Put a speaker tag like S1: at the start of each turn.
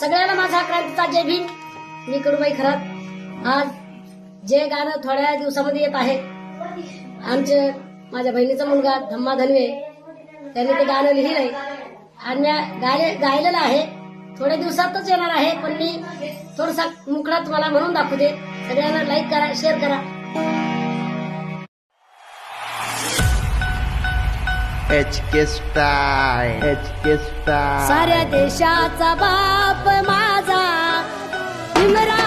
S1: सगळ्यांना माझा क्रांतीचा जय भीम. मी कडूबाई खरात. आज जे गाणं थोड्या दिवसामध्ये येत आहे, माझ्या बहिणीचा मुलगा धम्मा धनवे त्यांनी ते गाणं लिहिलंय आणि मी गायलेलं आहे. थोड्या दिवसातच येणार आहे, पण मी थोडासा मुकडा तुम्हाला म्हणून दाखवते. सगळ्यांना लाईक करा, शेअर करा.
S2: HK style.
S1: साऱ्या देशाचा बाप माझा भीमराव